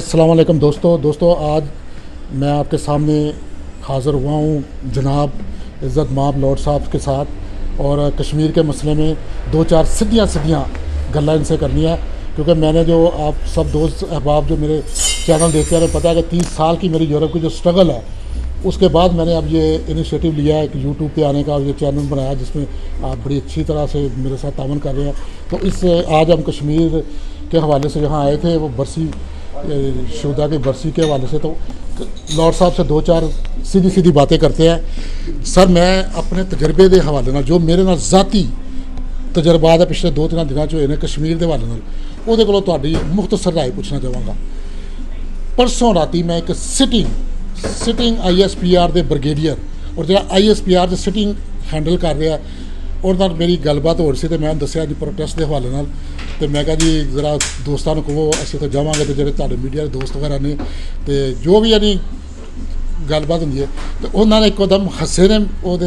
السلام علیکم دوستو آج میں آپ کے سامنے حاضر ہوا ہوں جناب عزت مآب لوڈ صاحب کے ساتھ، اور کشمیر کے مسئلے میں دو چار سیدھیاں گلیں ان سے کرنی ہے، کیونکہ میں نے جو آپ سب دوست احباب جو میرے چینل دیکھتے ہیں پتہ ہے کہ 30 سال کی میری یورپ کی جو اسٹرگل ہے، اس کے بعد میں نے اب یہ انیشیٹو لیا ہے کہ یوٹیوب پہ آنے کا، اور یہ چینل بنایا جس میں آپ بڑی اچھی طرح سے میرے ساتھ تعاون کر رہے ہیں۔ تو اس آج ہم کشمیر کے حوالے سے یہاں آئے تھے، وہ برسی شہدا کی برسی کے حوالے سے، تو لوڈ صاحب سے دو چار سیدھی باتیں کرتے ہیں۔ سر میں اپنے تجربے کے حوالے نال جو میرے نال ذاتی تجربات ہے پچھلے 2-3 دنوں جو ہوئے کشمیر کے حوالے نال، وہ کو تہاڈی مختصر رائے پوچھنا چاہوں گا۔ پرسوں راتی میں ایک sitting I S P R they brigadier, اور جہاں I S P R they sitting handle کر رہا ہے، اور نال میری گل بات ہو رہی سی، تو میں دسیا جی پروٹیسٹ کے حوالے نال، تو میں کہا جی ذرا دوستوں کو کہو اسی تو جاواں گے، تو جڑے تہاڈے میڈیا کے دوست وغیرہ نے تو جو بھی یعنی گل بات ہوندی ہے، تو انہوں نے ایک دم ہسے نے وہ تو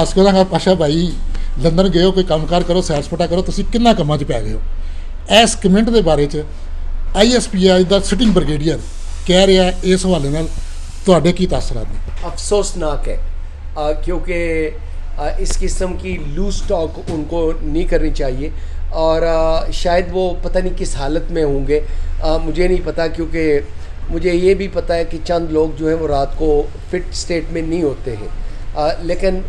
ہس کے کہا پاشا بھائی لندن گئے ہو، کوئی کام کار کرو، سیر سپاٹا کرو، تسی کنا کاماں چ پی گئے ہو۔ اس کمنٹ کے بارے I S P I the sitting brigadier کہہ رہا ہے، اس حوالے نال تہاڈے کی تاثرات نے؟ افسوسناک ہے، کیونکہ اس قسم کی لوز ٹاک ان کو نہیں کرنی چاہیے، اور شاید وہ پتہ نہیں کس حالت میں ہوں گے، مجھے نہیں پتہ، کیونکہ مجھے یہ بھی پتہ ہے کہ چند لوگ جو ہیں وہ رات کو فٹ سٹیٹ میں نہیں ہوتے ہیں، لیکن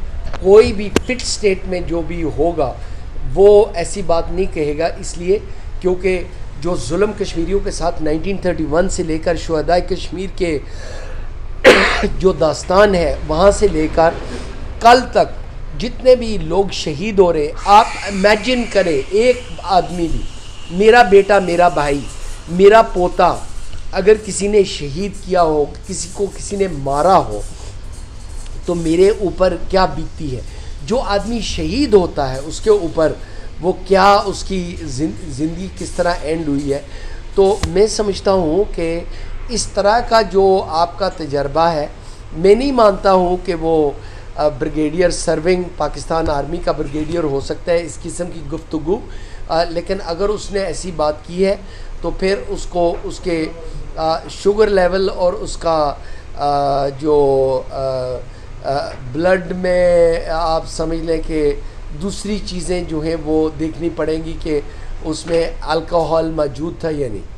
کوئی بھی فٹ سٹیٹ میں جو بھی ہوگا وہ ایسی بات نہیں کہے گا، اس لیے کیونکہ جو ظلم کشمیریوں کے ساتھ 1931 سے لے کر شہدائے کشمیر کے جو داستان ہے وہاں سے لے کر کل تک جتنے بھی لوگ شہید ہو رہے، آپ امیجن کریں ایک آدمی بھی، میرا بیٹا، میرا بھائی، میرا پوتا اگر کسی نے شہید کیا ہو، کسی کو کسی نے مارا ہو، تو میرے اوپر کیا بیتتی ہے۔ جو آدمی شہید ہوتا ہے اس کے اوپر وہ کیا اس کی زندگی کس طرح اینڈ ہوئی ہے۔ تو میں سمجھتا ہوں کہ اس طرح کا جو آپ کا تجربہ ہے، میں نہیں مانتا ہوں کہ وہ بریگیڈیئر سرونگ پاکستان آرمی کا بریگیڈیئر ہو سکتا ہے اس قسم کی گفتگو، لیکن اگر اس نے ایسی بات کی ہے تو پھر اس کو اس کے شوگر لیول اور اس کا جو بلڈ میں آپ سمجھ لیں کہ دوسری چیزیں جو ہیں وہ دیکھنی پڑیں گی کہ اس میں الکوہول موجود تھا یا نہیں۔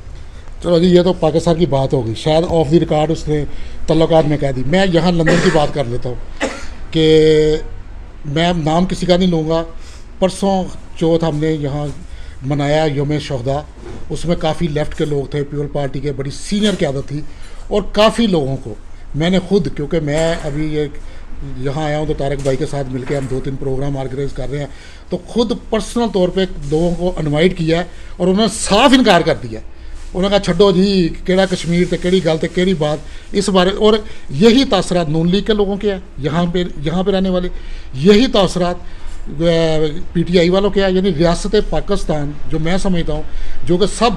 چلو جی، یہ تو پاکستان کی بات ہوگی، شاید آف دی ریکارڈ اس نے تعلقات میں کہہ دی۔ میں یہاں لندن کی بات کر لیتا ہوں کہ میں نام کسی کا نہیں لوں گا۔ پرسوں چوتھ ہم نے یہاں منایا یوم شہدا، اس میں کافی لیفٹ کے لوگ تھے، پیپل پارٹی کے بڑی سینئر قیادت تھی، اور کافی لوگوں کو میں نے خود، کیونکہ میں ابھی یہاں آیا ہوں تو طارق بھائی کے ساتھ مل کے ہم 2-3 پروگرام آرگنائز کر رہے ہیں، تو خود پرسنل طور پہ لوگوں کو انوائٹ کیا ہے، اور انہوں نے صاف انکار کر دیا ہے۔ انہوں نے کہا چھڈو جی کیڑا کشمیر تے کیڑی گل تے کیڑی بات اس بارے، اور یہی تاثرات نون لیگ کے لوگوں کے ہیں، یہاں پہ رہنے والے، یہی تاثرات پی ٹی آئی والوں کے ہیں، یعنی ریاست پاکستان جو میں سمجھتا ہوں جو کہ سب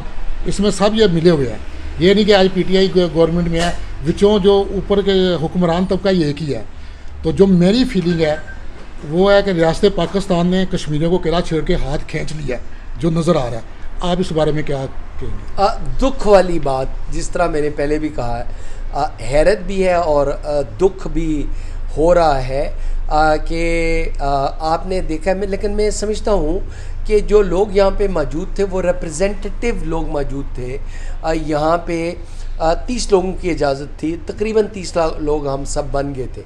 اس میں سب یہ ملے ہوئے ہیں، یہ نہیں کہ آج پی ٹی آئی گورنمنٹ میں ہے، وچوں جو اوپر کے حکمران طبقہ یہ ایک ہی ہے۔ تو جو میری فیلنگ ہے وہ ہے کہ ریاست پاکستان نے کشمیریوں کو کیڑا چھیڑ کے ہاتھ کھینچ لیا ہے جو نظر آ رہا ہے۔ آپ اس بارے میں کیا کہیں گے؟ دکھ والی بات، جس طرح میں نے پہلے بھی کہا ہے، حیرت بھی ہے اور دکھ بھی ہو رہا ہے کہ آپ نے دیکھا ہے، لیکن میں سمجھتا ہوں کہ جو لوگ یہاں پہ موجود تھے وہ ریپرزینٹیو لوگ موجود تھے، یہاں پہ 30 لوگوں کی اجازت تھی، تقریباً 30 لوگ ہم سب بن گئے تھے،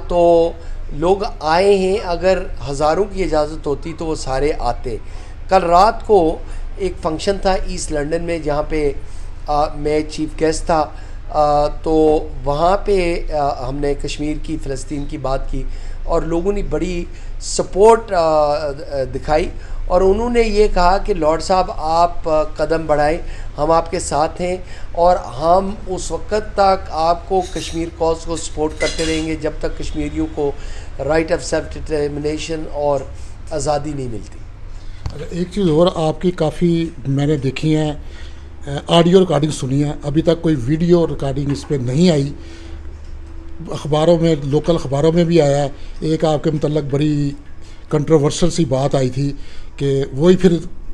تو لوگ آئے ہیں، اگر ہزاروں کی اجازت ہوتی تو وہ سارے آتے۔ کل رات کو ایک فنکشن تھا ایسٹ لنڈن میں جہاں پہ میں چیف گیسٹ تھا، تو وہاں پہ ہم نے کشمیر کی، فلسطین کی بات کی، اور لوگوں نے بڑی سپورٹ دکھائی، اور انہوں نے یہ کہا کہ لارڈ صاحب آپ قدم بڑھائیں، ہم آپ کے ساتھ ہیں، اور ہم اس وقت تک آپ کو کشمیر کاز کو سپورٹ کرتے رہیں گے جب تک کشمیریوں کو رائٹ آف سیلف ڈٹرمنیشن اور آزادی نہیں ملتی۔ ایک چیز اور آپ کی کافی میں نے دیکھی ہیں، آڈیو ریکارڈنگ سنی ہے، ابھی تک کوئی ویڈیو ریکارڈنگ اس پہ نہیں آئی۔ اخباروں میں، لوکل اخباروں میں بھی آیا ہے، ایک آپ کے متعلق بڑی کنٹروورشل سی بات آئی تھی کہ وہی پھر